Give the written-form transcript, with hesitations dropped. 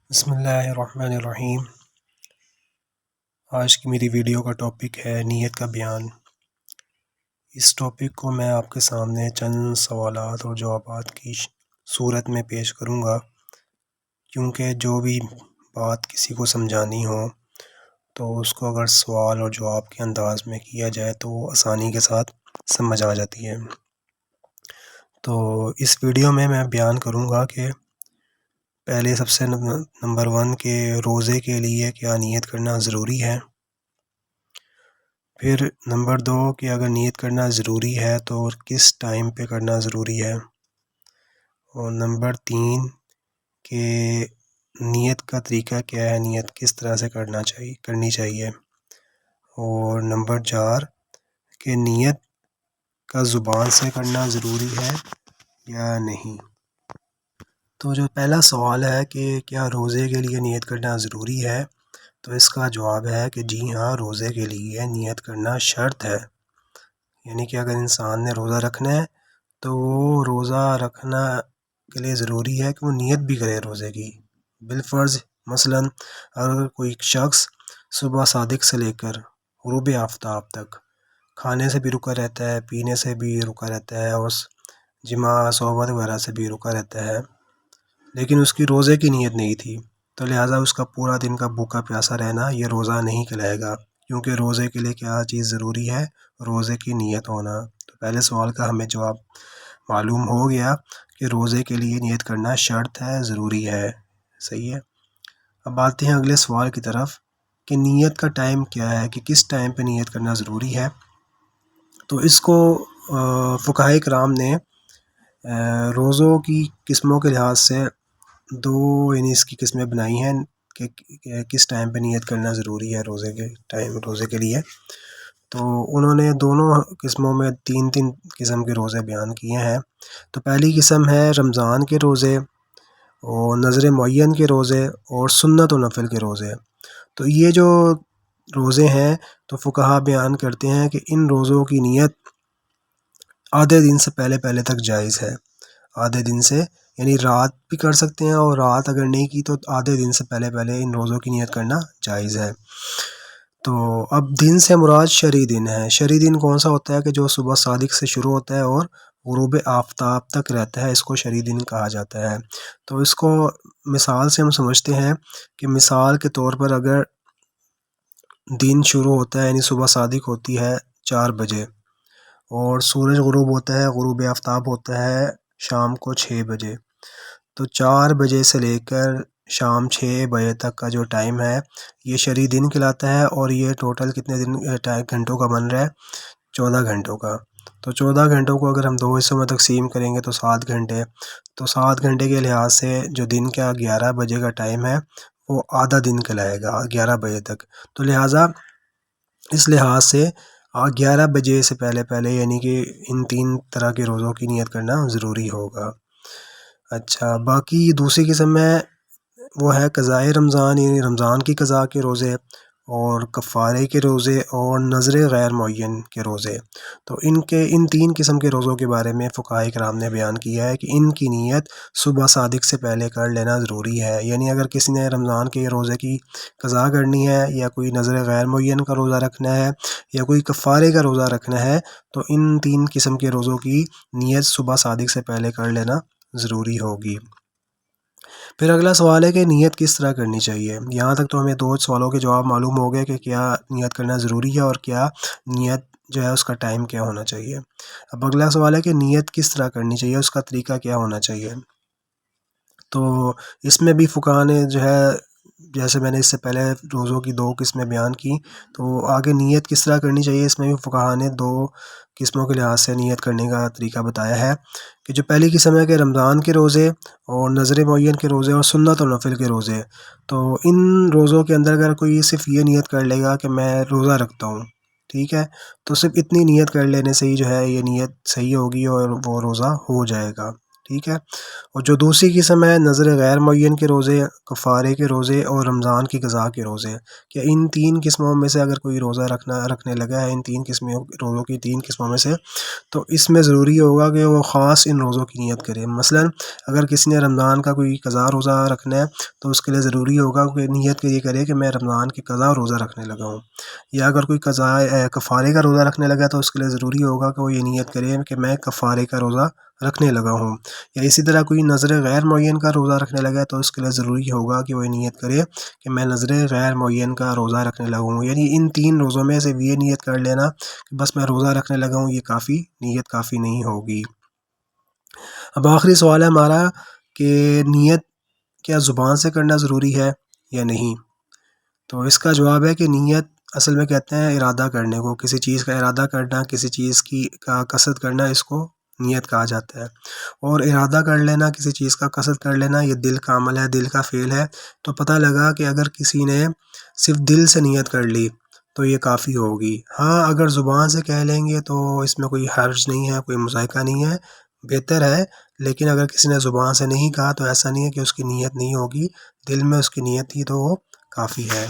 بسم اللہ الرحمن الرحیم۔ آج کی میری ویڈیو کا ٹاپک ہے نیت کا بیان۔ اس ٹاپک کو میں آپ کے سامنے چند سوالات اور جوابات کی صورت میں پیش کروں گا، کیونکہ جو بھی بات کسی کو سمجھانی ہو تو اس کو اگر سوال اور جواب کے انداز میں کیا جائے تو وہ آسانی کے ساتھ سمجھ آ جاتی ہے۔ تو اس ویڈیو میں بیان کروں گا کہ پہلے سب سے نمبر 1 کہ روزے کے لیے کیا نیت کرنا ضروری ہے۔ پھر نمبر 2 کہ اگر نیت کرنا ضروری ہے تو کس ٹائم پہ کرنا ضروری ہے۔ اور نمبر 3 کہ نیت کا طریقہ کیا ہے، نیت کس طرح سے کرنی چاہیے۔ اور نمبر 4 کہ نیت کا زبان سے کرنا ضروری ہے یا نہیں۔ تو جو پہلا سوال ہے کہ کیا روزے کے لیے نیت کرنا ضروری ہے، تو اس کا جواب ہے کہ جی ہاں، روزے کے لیے نیت کرنا شرط ہے۔ یعنی کہ اگر انسان نے روزہ رکھنا ہے تو وہ روزہ رکھنا کے لیے ضروری ہے کہ وہ نیت بھی کرے روزے کی بالفرض۔ مثلا اگر کوئی شخص صبح صادق سے لے کر غروب آفتاب تک کھانے سے بھی رکا رہتا ہے، پینے سے بھی رکا رہتا ہے، اور جماع صحبت وغیرہ سے بھی رکا رہتا ہے، لیکن اس کی روزے کی نیت نہیں تھی، تو لہٰذا اس کا پورا دن کا بھوکا پیاسا رہنا یہ روزہ نہیں کہلائے گا، کیونکہ روزے کے لیے کیا چیز ضروری ہے، روزے کی نیت ہونا۔ تو پہلے سوال کا ہمیں جواب معلوم ہو گیا کہ روزے کے لیے نیت کرنا شرط ہے، ضروری ہے، صحیح ہے۔ اب آتے ہیں اگلے سوال کی طرف کہ نیت کا ٹائم کیا ہے، کہ کس ٹائم پہ نیت کرنا ضروری ہے۔ تو اس کو فقہائے کرام نے روزوں کی قسموں کے لحاظ سے یعنی اس کی قسمیں بنائی ہیں کہ کس ٹائم پہ نیت کرنا ضروری ہے روزے کے لیے۔ تو انہوں نے دونوں قسموں میں 3 قسم کے روزے بیان کیے ہیں۔ تو پہلی قسم ہے رمضان کے روزے، اور نظر معین کے روزے، اور سنت و نفل کے روزے۔ تو یہ جو روزے ہیں تو فقہا بیان کرتے ہیں کہ ان روزوں کی نیت آدھے دن سے پہلے تک جائز ہے۔ آدھے دن سے یعنی رات بھی کر سکتے ہیں، اور رات اگر نہیں کی تو آدھے دن سے پہلے ان روزوں کی نیت کرنا جائز ہے۔ تو اب دن سے مراد شرعی دن ہے۔ شرعی دن کون سا ہوتا ہے کہ جو صبح صادق سے شروع ہوتا ہے اور غروب آفتاب تک رہتا ہے، اس کو شرعی دن کہا جاتا ہے۔ تو اس کو مثال سے ہم سمجھتے ہیں کہ مثال کے طور پر اگر دن شروع ہوتا ہے یعنی صبح صادق ہوتی ہے 4 بجے، اور سورج غروب ہوتا ہے، غروب آفتاب ہوتا ہے شام کو 6 بجے، تو 4 بجے سے لے کر شام 6 بجے تک کا جو ٹائم ہے یہ شرعی دن کہلاتا ہے، اور یہ ٹوٹل کتنے گھنٹوں کا بن رہا ہے، 14 گھنٹوں کا۔ تو 14 گھنٹوں کو اگر ہم 2 حصوں میں تقسیم کریں گے تو 7 گھنٹے، تو 7 گھنٹے کے لحاظ سے جو دن کا 11 بجے کا ٹائم ہے وہ آدھا دن کہلائے گا 11 بجے تک۔ تو لہٰذا اس لحاظ سے 11 بجے سے پہلے یعنی کہ ان 3 طرح کے روزوں کی نیت کرنا ضروری ہوگا۔ اچھا، باقی دوسری قسم ہے وہ ہے قضاء رمضان، یعنی رمضان کی قضاء کے روزے، اور کفارے کے روزے، اور نظر غیر معین کے روزے۔ تو ان 3 قسم کے روزوں کے بارے میں فقہائے کرام نے بیان کیا ہے کہ ان کی نیت صبح صادق سے پہلے کر لینا ضروری ہے۔ یعنی اگر کسی نے رمضان کے روزے کی قضاء کرنی ہے، یا کوئی نظر غیر معین کا روزہ رکھنا ہے، یا کوئی کفارے کا روزہ رکھنا ہے، تو ان 3 قسم کے روزوں کی نیت صبح صادق سے پہلے کر لینا ضروری ہوگی۔ پھر اگلا سوال ہے کہ نیت کس طرح کرنی چاہیے۔ یہاں تک تو ہمیں 2 سوالوں کے جواب معلوم ہو گئے کہ کیا نیت کرنا ضروری ہے اور کیا نیت جو ہے اس کا ٹائم کیا ہونا چاہیے۔ اب اگلا سوال ہے کہ نیت کس طرح کرنی چاہیے، اس کا طریقہ کیا ہونا چاہیے۔ تو اس میں بھی فقہا نے جو ہے، جیسے میں نے اس سے پہلے روزوں کی 2 قسمیں بیان کی، تو آگے نیت کس طرح کرنی چاہیے اس میں بھی فقہا نے 2 قسموں کے لحاظ سے نیت کرنے کا طریقہ بتایا ہے۔ کہ جو پہلی قسم ہے کہ رمضان کے روزے، اور نظر معین کے روزے، اور سنت و نفل کے روزے۔ تو ان روزوں کے اندر اگر کوئی صرف یہ نیت کر لے گا کہ میں روزہ رکھتا ہوں، ٹھیک ہے، تو صرف اتنی نیت کر لینے سے ہی جو ہے یہ نیت صحیح ہوگی اور وہ روزہ ہو جائے گا، ٹھیک ہے. اور جو دوسری قسم ہے نظر غیر معین کے روزے، کفارے کے روزے اور رمضان کی قضاء کے روزے، کہ ان تین قسموں میں سے اگر کوئی روزہ رکھنے لگا ہے، ان تین قسموں روزوں کی تین قسموں میں سے، تو اس میں ضروری ہوگا کہ وہ خاص ان روزوں کی نیت کرے. مثلا اگر کسی نے رمضان کا کوئی قضاء روزہ رکھنا ہے تو اس کے لیے ضروری ہوگا کہ نیت یہ کرے کہ میں رمضان کی قضاء روزہ رکھنے لگا ہوں. یا اگر کوئی قضاء کفارے کا روزہ رکھنے لگا تو اس کے لیے ضروری ہوگا کہ وہ یہ نیت کرے کہ میں کفارے کا روزہ رکھنے لگا ہوں. یا اسی طرح کوئی نظر غیر معین کا روزہ رکھنے لگا تو اس کے لیے ضروری ہوگا کہ وہ یہ نیت کرے کہ میں نظر غیر معین کا روزہ رکھنے لگا ہوں. یعنی ان تین روزوں میں سے یہ نیت کر لینا کہ بس میں روزہ رکھنے لگا ہوں، یہ نیت کافی نہیں ہوگی. اب آخری سوال ہے ہمارا کہ نیت کیا زبان سے کرنا ضروری ہے یا نہیں. تو اس کا جواب ہے کہ نیت اصل میں کہتے ہیں ارادہ کرنے کو، کسی چیز کا ارادہ کرنا، کسی چیز کا قصد کرنا، اس کو نیت کہا جاتا ہے. اور ارادہ کر لینا، کسی چیز کا قصد کر لینا، یہ دل کا عمل ہے، دل کا فعل ہے. تو پتہ لگا کہ اگر کسی نے صرف دل سے نیت کر لی تو یہ کافی ہوگی. ہاں اگر زبان سے کہہ لیں گے تو اس میں کوئی حرج نہیں ہے، کوئی مذائقہ نہیں ہے، بہتر ہے. لیکن اگر کسی نے زبان سے نہیں کہا تو ایسا نہیں ہے کہ اس کی نیت نہیں ہوگی، دل میں اس کی نیت تھی تو وہ کافی ہے.